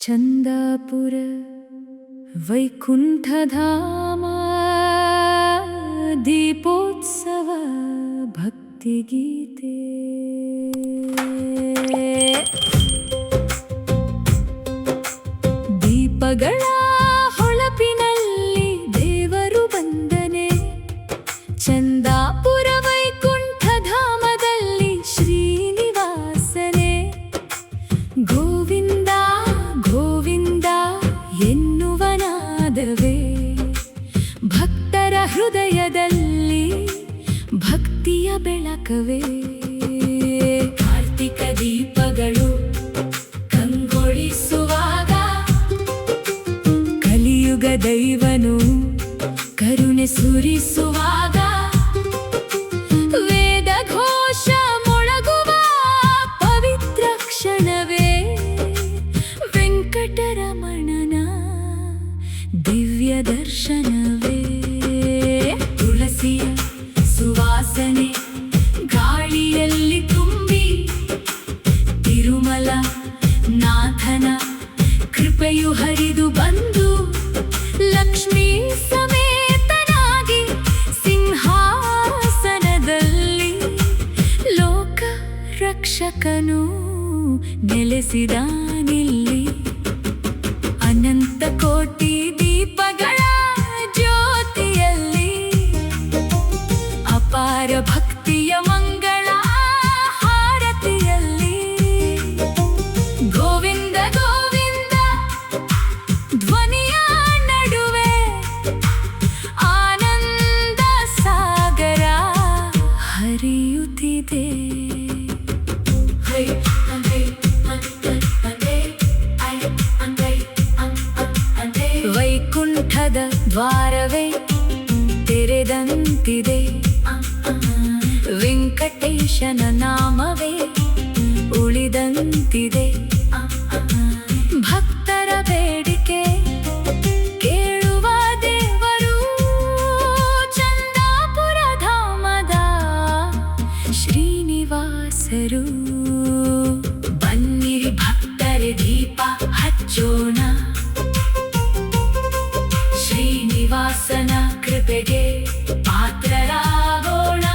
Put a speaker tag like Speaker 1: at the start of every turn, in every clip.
Speaker 1: ಚಂದಾಪುರ ವೈಕುಂಠಧಾಮ ದೀಪೋತ್ಸವ ಭಕ್ತಿಗೀತೆ. ದೀಪಗಳ ಹೊಳಪಿನಲ್ಲಿ ದೇವರು ಬಂದನೆ, ಚಂದಾಪುರ ವೈಕುಂಠಧಾಮದಲ್ಲಿ ಶ್ರೀನಿವಾಸನೆ. ಗೋವಿಂದ ಗೋವಿಂದ ಎನ್ನುವ ನಾದವೇ ಭಕ್ತರ ಹೃದಯದಲ್ಲಿ ಭಕ್ತಿಯ ಬೆಳಕವೇ. ಕಾರ್ತಿಕ ದೀಪಗಳು ಕಂಗೊಳಿಸುವಾಗ ಕಲಿಯುಗ ದೈವನು ಕರುಣೆ ಸುರಿಸುವಾಗ, ವೇದ ಘೋಷ ಮೊಳಗುವ ಪವಿತ್ರ ಕ್ಷಣವೇ ವೆಂಕಟರಮಣನ ದಿವ್ಯ ದರ್ಶನವೇ. ತುಳಸಿಯ ಸುವಾಸನೆ ಗಾಳಿಯಲ್ಲಿ ತುಂಬಿ ತಿರುಮಲ ನಾಥನ ಕೃಪೆಯು ಹರಿದು ಬಂದು ಲಕ್ಷ್ಮೀ ಸಮೇತನಾಗಿ ಸಿಂಹಾಸನದಲ್ಲಿ ಲೋಕ ರಕ್ಷಕನು ನೆಲೆಸಿದಾನಿಲ್ಲಿ. ಅನಂತ ಕೋಟಿ ದೀಪಗಳ ಜ್ಯೋತಿಯಲ್ಲಿ ಅಪಾರ ಭಕ್ತಿಯ ಮಂಗಳ ಹಾರತಿಯಲ್ಲಿ. ಗೋವಿಂದ ಗೋವಿಂದ ಧ್ವನಿಯ ನಡುವೆ ಆನಂದ ಸಾಗರ ಹರಿಯುತ್ತಿದೆ. ವೈಕುಂಠದ ದ್ವಾರವೇ ತೆರೆದಂತಿದೆ, ವೆಂಕಟೇಶನ ನಾಮವೇ ಉಳಿದಂತಿದೆ. ಭಕ್ತರ ಬೇಡಿಕೆ ಕೇಳುವ ದೇವರು ಚಂದಾಪುರ ಧಾಮದ ಶ್ರೀನಿವಾಸರು. ಬನ್ನಿರಿ ಭಕ್ತರೆ ದೀಪ ಹಚ್ಚೋಣ, ಶ್ರೀನಿವಾಸನ ಕೃಪೆಗೆ ಪಾತ್ರರಾಗೋಣ.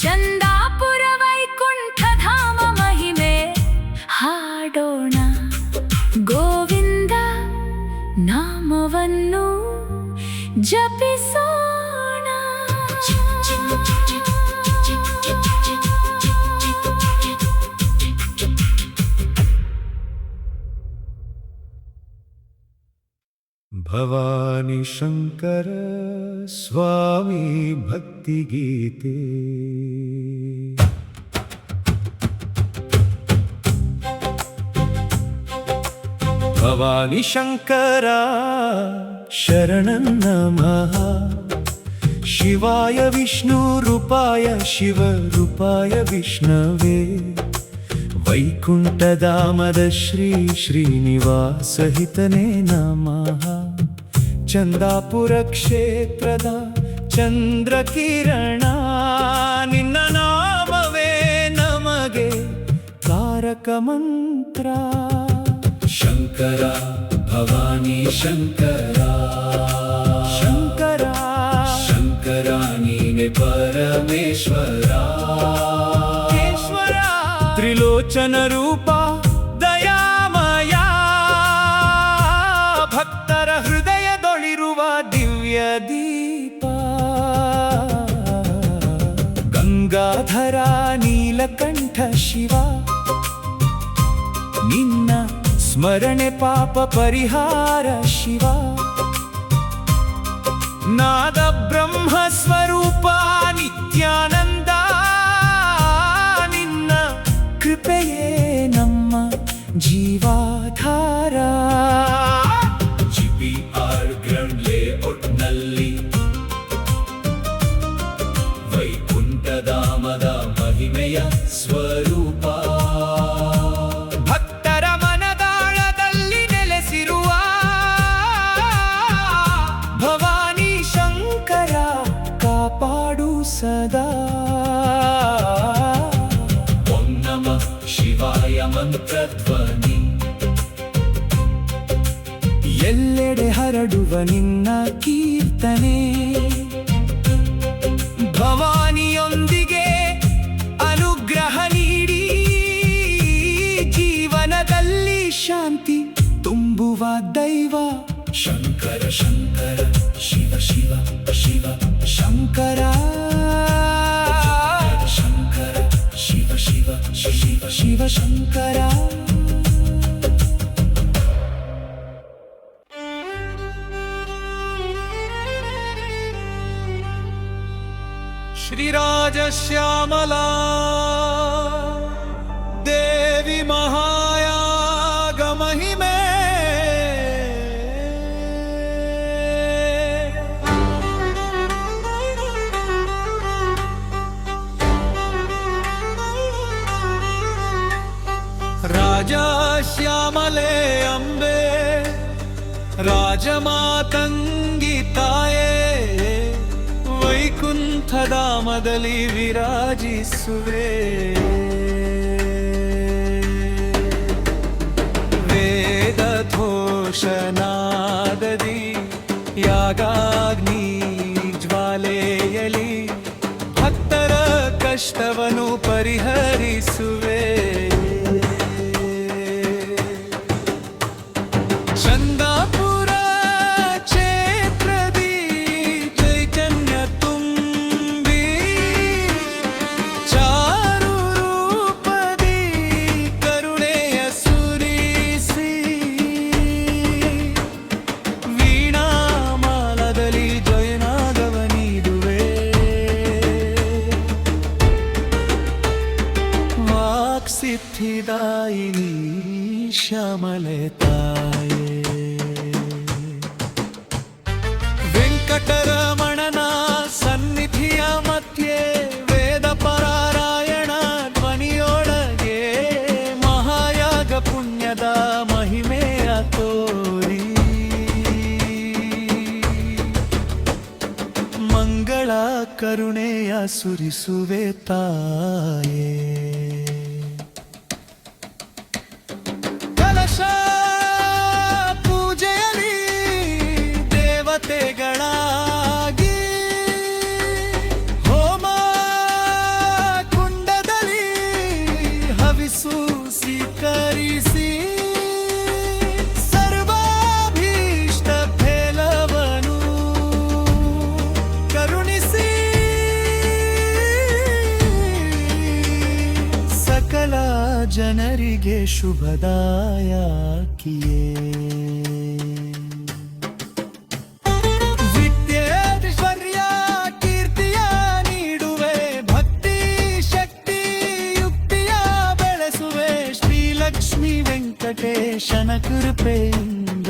Speaker 1: ಚಂದಾಪುರ ವೈಕುಂಠಧಾಮ ಮಹಿಮೆ ಹಾಡೋಣ. ಗೋವಿಂದ ನಾಮವನ್ನು ಜಪಿಸೋಣ.
Speaker 2: ಭವಾನಿ ಶಂಕರ ಸ್ವಾಮಿ ಭಕ್ತಿಗೀತೆ. ಭವಾನಿ ಶಂಕರ ಶರಣಂ ನಮಃ. ಶಿವಾಯ ವಿಷ್ಣು ರೂಪಾಯ ಶಿವ ರೂಪಾಯ ವಿಷ್ಣವೇ. ವೈಕುಂಠಧಾಮದ ಶ್ರೀ ಶ್ರೀನಿವಾಸ ಹಿತನೇ ನಮಃ. ಚಂದಾಪುರ ಕ್ಷೇತ್ರದ ಚಂದ್ರಕಿರಣ, ನಿನ್ನ ನಾಮವೇ ನಮಗೆ ತಾರಕ ಮಂತ್ರ. ಶಂಕರ ಭವಾನಿ ಶಂಕರ ಶಂಕರ ಶಂಕರ ನೀನೆ ಪರಮೇಶ್ವರ. ತ್ರಿಲೋಚನ ರೂಪ ದಯಾಮಯ, ಭಕ್ತರ ಹೃದಯದೊಳಿರುವ ದಿವ್ಯ ದೀಪ. ಗಂಗಾಧರ ನೀಲಕಂಠ ಶಿವ, ನಿನ್ನ ಸ್ಮರಣೆ ಪಾಪ ಪರಿಹಾರ ಶಿವ. ನಾದ ಬ್ರಹ್ಮ ಸ್ವರೂಪ ನಿತ್ಯಾನಂದ, ನಿನ್ನ ಕೃಪೆಯೇ ನಮ್ಮ ಜೀವಾಧಾರ. GPR ಗ್ರೌಂಡ್ ಲೇಔಟ್ನಲ್ಲಿ ವೈಕುಂಠಧಾಮದ ಮಹಿಮೆಯ ಸ್ವರೂಪ. ಭಕ್ತರ ಮನದಾಳದಲ್ಲಿ ನೆಲೆಸಿರುವ ಭವಾನಿ ಶಂಕರ ಕಾಪಾಡು ಸದಾ. ಮಂತ್ರಧ್ವನಿ ಎಲ್ಲೆಡೆ ಹರಡುವ ನಿನ್ನ ಕೀರ್ತನೆ. ಭವಾನಿಯೊಂದಿಗೆ ಅನುಗ್ರಹ ನೀಡಿ ಜೀವನದಲ್ಲಿ ಶಾಂತಿ ತುಂಬುವ ದೈವ. ಶಂಕರ ಶಂಕರ ಶಿವ ಶಿವ ಶಿವ ಶಂಕರ ಶಂಕರ ಶಿವ ಶಿವ ಶಿವ ಶಿವ ಶಂಕರ. श्रीराजश्यामला देवी महायाग महिमे. राजश्यामले अंबे राजमातंगी ताये ವೈಕುಂಠಧಾಮದಲ್ಲಿ ವಿರಾಜಿಸುವೆ. ವೇದ ಘೋಷನಾದದಿ ಯಾಗಾಗ್ನಿ ಜ್ವಾಲೆಯಲಿ ಭಕ್ತರ ಕಷ್ಟವನ್ನು ಪರಿಹರಿಸುವೆ. ಚಂದಾಪುರ ಕ್ಷೇತ್ರದಿ ಚೈತನ್ಯ ತುಂಬಿ ಚಾರು ರೂಪದಿ ಕರುಣೆಯ ಸುರಿಸಿ ವೀಣಾಮಾಲದಲ್ಲಿ ಜಯನಾಗವ ನೀಡುವೆ. ವಾಕ್ಸಿದ್ಧಿದಾಯಿನಿ ಶ್ಯಾಮಲೆ ತಾಯೇ. ವೆಂಕಟರಮಣನ ಸನ್ನಿಧಿಯ ಮಧ್ಯೆ ವೇದ ಪಾರಾಯಣ ಧ್ವನಿಯೊಳಗೆ ಮಹಾಯಾಗ ಪುಣ್ಯದ ಮಹಿಮೆಯ ತೋರಿ ಮಂಗಳ ಕರುಣೆಯ ಸುರಿಸುವೆ ತಾಯೇ. ಕಲಶ ಪೂಜೆಯಲ್ಲಿ ದೇವತೆಗಳಾಗಿ ಹೋಮ ಕುಂಡದಲ್ಲಿ ಹವಿಸು ಸ್ವೀಕರಿಸಿ ಸರ್ವಾಭೀಷ್ಟ ಫಲವನ್ನು ಕರುಣಿಸಿ ಸಕಲ ಜನರಿಗೆ ಶುಭದಾಯಕಿಯೇ. ವಿದ್ಯೇಶ್ವರ್ಯ ಕೀರ್ತಿಯ ನೀಡುವೆ, ಭಕ್ತಿ ಶಕ್ತಿ ಯುಕ್ತಿಯ ಬೆಳೆಸುವೆ. ಶ್ರೀಲಕ್ಷ್ಮೀ ವೆಂಕಟೇಶನ ಕೃಪೆಯಿಂದ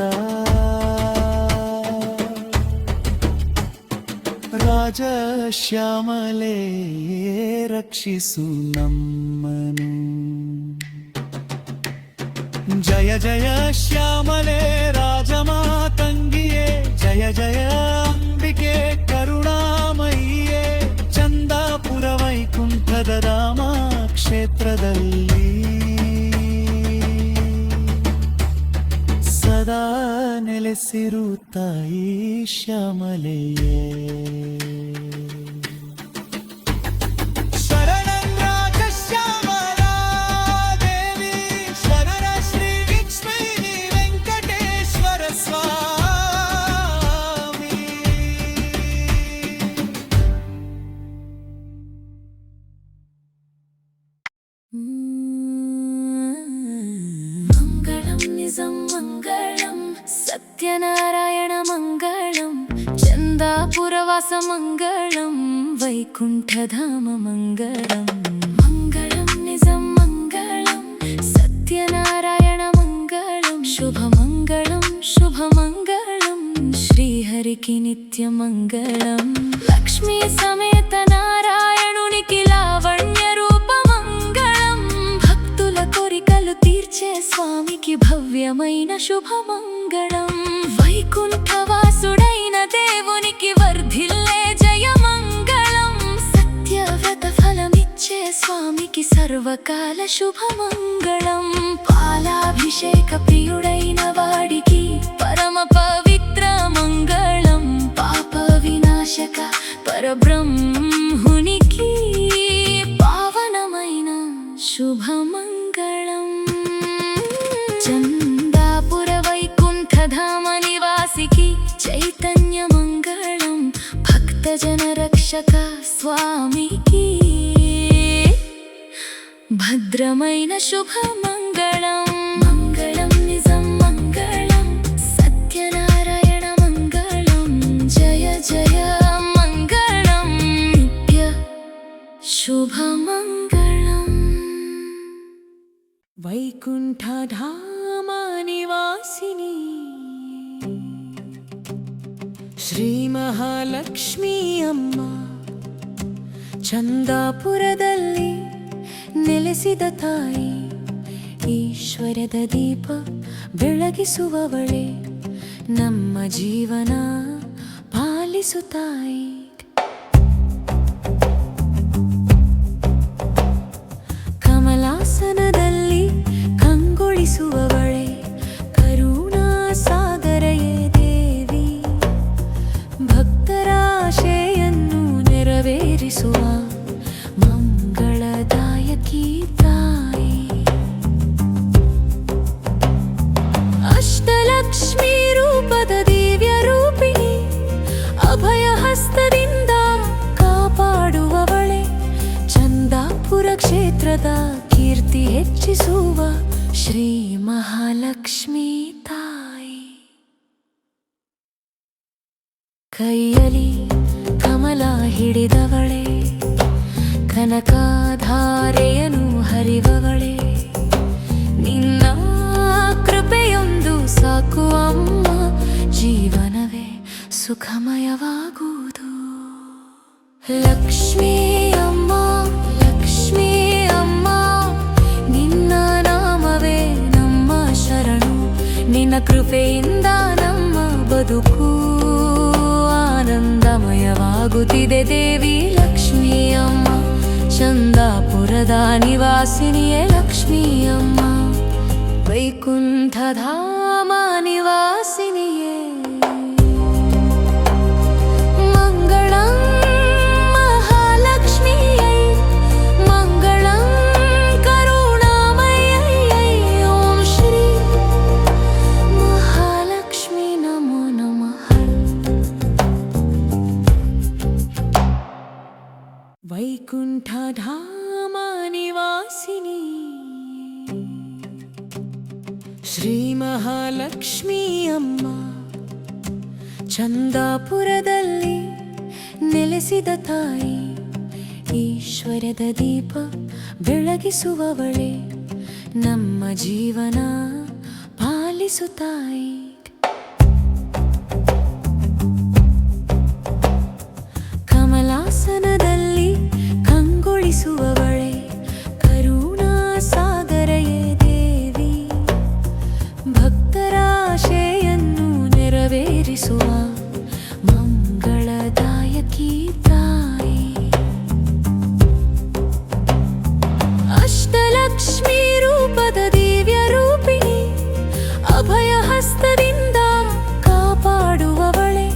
Speaker 2: ರಾಜಶ್ಯಾಮಲೆ ರಕ್ಷಿಸು ನಮ್ಮನು. ಜಯ ಜಯ ಶ್ಯಾಮಲೆ ರಾಜಮಾತಂಗಿಯೇ, ಜಯ ಜಯ ಅಂಬಿಕೆ ಕರುಣಾಮಯಿಯೇ. ಚಂದಾಪುರ ವೈಕುಂಠದ ರಾಮ ಕ್ಷೇತ್ರದಲ್ಲಿ ಸದಾ ನೆಲೆಸಿರು ತಾಯಿ ಶ್ಯಾಮಲೆಯೇ.
Speaker 1: ಮಂಗಳಂ ನಿಜಂ ಮಂಗಳಂ ಸತ್ಯನಾರಾಯಣ ಮಂಗಳಂ ಚಂದಾಪುರವಾಸ ಮಂಗಳಂ ವೈಕುಂಠಧಾಮ ಮಂಗಳಂ. ಮಂಗಳಂ ನಿಜಂ ಮಂಗಳಂ ಸತ್ಯನಾರಾಯಣ ಮಂಗಳಂ ಶುಭಮಂಗಳಂ ಶುಭಮಂಗಳಂ శ్రీహరికి నిత్య మంగళం. లక్ష్మీ సమేత నారాయణునికి లావణ్య రూప మంగళం. భక్తుల కోరికలు తీర్చే స్వామికి భవ్యమైన శుభమంగళం. వైకుంఠవాసుడైన దేవునికి వర్ధిల్లే జయమంగళం. సత్యవ్రత ఫలమిచ్చే స్వామికి సర్వకాల శుభమంగళం. పాలాభిషేక ప్రియుడైన వాడికి పరమ పవిత్ర चंदापुर वैकुंठधाम निवासिकी चैतन्य मंगलम भक्त जन रक्षक स्वामी की भद्रमैन शुभ मंगलम मंगलम निजम मंगलम सत्यनारायण मंगलम जय जय मंगलम नित्य शुभ मंगलम
Speaker 3: वैकुंठधाम निवासिनी ಶ್ರೀ ಮಹಾಲಕ್ಷ್ಮೀ ಅಮ್ಮ ಚಂದಾಪುರದಲ್ಲಿ ನೆಲೆಸಿದ ತಾಯಿ ಈಶ್ವರದ ದೀಪ ಬೆಳಗಿಸುವವಳೆ ನಮ್ಮ ಜೀವನ ಪಾಲಿಸು ತಾಯಿ ಕಮಲಾಸನದಲ್ಲಿ ಕಂಗೊಳಿಸುವವಳೆ ಕರುಣಾ ಸಾಗರೆಯೇ ದೇವಿ ಭಕ್ತರ ಆಶೆಯನ್ನು ನೆರವೇರಿಸುವ ಮಂಗಳದಾಯಕಿ ತಾಯಿ ಅಷ್ಟಲಕ್ಷ್ಮೀ ರೂಪದ ದಿವ್ಯ ರೂಪಿಣಿ ಅಭಯ ಹಸ್ತದಿಂದ ಕಾಪಾಡುವವಳೆ ಚಂದಾಪುರ ಕ್ಷೇತ್ರದ ಕೀರ್ತಿ ಹೆಚ್ಚಿಸುವ ಶ್ರೀ ಮಹಾಲಕ್ಷ್ಮೀ ತಾಯಿ ಕೈಯಲ್ಲಿ ಕಮಲ ಹಿಡಿದವಳೆ ಕನಕಧಾರೆಯನು ಹರಿವವಳೆ ನಿನ್ನ ಕೃಪೆಯೊಂದು ಸಾಕು ಅಮ್ಮ ಜೀವನವೇ ಸುಖಮಯವಾಗುವುದು ಲಕ್ಷ್ಮೀ ಅಮ್ಮ ಲಕ್ಷ್ಮೀ ಅಮ್ಮ ನಿನ್ನ ನಾಮವೇ ನಮ್ಮ ಶರಣು ನಿನ್ನ ಕೃಪೆಯಿಂದ ನಮ್ಮ ಬದುಕು ಆನಂದಮಯವಾಗುತ್ತಿದೆ ದೇವಿ ಲಕ್ಷ್ಮೀ ಅಮ್ಮ ಚಂದಾಪುರದ ನಿವಾಸಿನಿಯೇ ಲಕ್ಷ್ಮೀ ಅಮ್ಮ ವೈಕುಂಠಧಾಮ ನಿವಾಸಿನಿಯೇ ಮಂಗಳಂ ಮಹಾಲಕ್ಷ್ಮಿಯೈ ಮಂಗಳಂ ಕರುಣಾಮಯೈ ಓಂ ಶ್ರೀ ಮಹಾಲಕ್ಷ್ಮೀ ನಮೋ ನಮಃ ವೈಕುಂಠಧಾಮ ನಿವಾಸಿನಿ ಶ್ರೀ ಮಹಾಲಕ್ಷ್ಮೀ ಅಮ್ಮ ಚಂದಾಪುರದಲ್ಲಿ ನೆಲೆಸಿದ ತಾಯಿ ಈಶ್ವರದ ದೀಪ ಬೆಳಗಿಸುವವಳೆ ನಮ್ಮ ಜೀವನ ಪಾಲಿಸು ತಾಯಿ ಕಮಲಾಸನದಲ್ಲಿ ಕಂಗೊಳಿಸುವವಳೆ ಕರುಣಾ ಸಾಗರೆಯೇ ದೇವಿ ಭಕ್ತರ ಆಶೆಯನ್ನು ನೆರವೇರಿಸುವ ಮಂಗಳದಾಯಕಿ ತಾಯಿ ಅಷ್ಟಲಕ್ಷ್ಮೀ ರೂಪದ ದಿವ್ಯ ರೂಪಿಣಿ ಅಭಯ ಹಸ್ತದಿಂದ ಕಾಪಾಡುವವಳೆ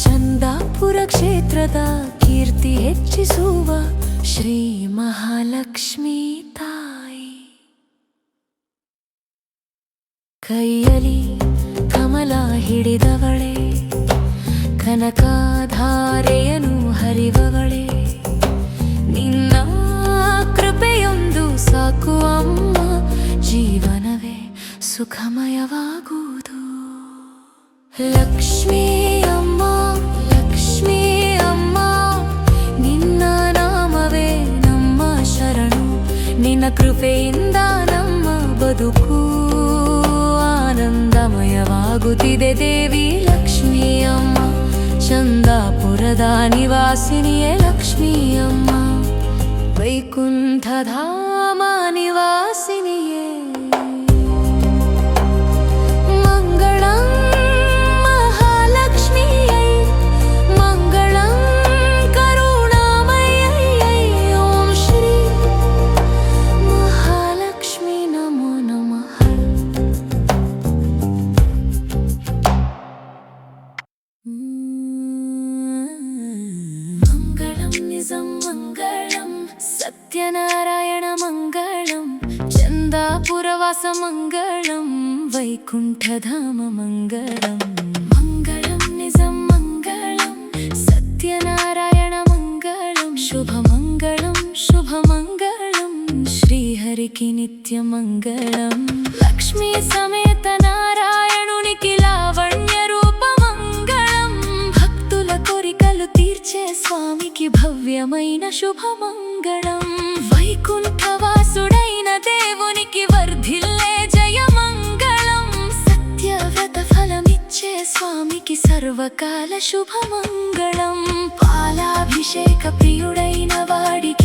Speaker 3: ಚಂದಾಪುರ ಕ್ಷೇತ್ರದ ಕೀರ್ತಿ ಹೆಚ್ಚಿಸುವ ಶ್ರೀ ಮಹಾಲಕ್ಷ್ಮೀ ತಾಯಿ ಕೈಯಲ್ಲಿ ಕಮಲ ಹಿಡಿದವಳೆ ಕನಕಧಾರೆಯನು ಹರಿವವಳೆ ನಿನ್ನ ಕೃಪೆಯೊಂದು ಸಾಕು ಅಮ್ಮ ಜೀವನವೇ ಸುಖಮಯವಾಗುವುದು ಲಕ್ಷ್ಮೀ ಅಮ್ಮ ಲಕ್ಷ್ಮೀ ಅಮ್ಮ ನಿನ್ನ ನಾಮವೇ ನಮ್ಮ ಶರಣು ನಿನ್ನ ಕೃಪೆಯಿಂದ ನಮ್ಮ ಬದುಕು ಆನಂದಮಯವಾಗುತ್ತಿದೆ ದೇವಿ ಲಕ್ಷ್ಮೀ ಅಮ್ಮ ಚಂದಾಪುರದ ನಿವಾಸಿನಿಯೇ ಲಕ್ಷ್ಮೀ ಅಮ್ಮ ವೈಕುಂಠಧಾಮ ನಿವಾಸಿನಿಯೇ ಮಂಗಳಂ ಮಹಾಲಕ್ಷ್ಮಿಯೈ ಮಂಗಳಂ ಕರುಣಾಮಯೈ ಓಂ ಶ್ರೀ ಮಹಾಲಕ್ಷ್ಮೀ ನಮೋ ನಮಃ ಮಂಗಳಂ ನಿಜಂ ಮಂಗಳಂ ಸತ್ಯನಾರಾಯಣ ಮಂಗಳಂ
Speaker 1: మంగళం వైకుంఠధామ మంగళం మంగళం నిజం మంగళం సత్యనారాయణ మంగళం శుభమంగళం శుభమంగళం శ్రీహరికి నిత్య మంగళం లక్ష్మీ సమేత నారాయణునికి లావణ్య రూప మంగళం భక్తుల కోరికలు తీర్చే స్వామికి భవ్యమైన శుభమంగళం వైకుంఠవాసుడైన దేవునికి వర్ధిల్లే జయమంగళం సత్యవ్రత ఫలమిచ్చే స్వామికి సర్వకాల శుభమంగళం పాలాభిషేక ప్రియుడైన వాడికి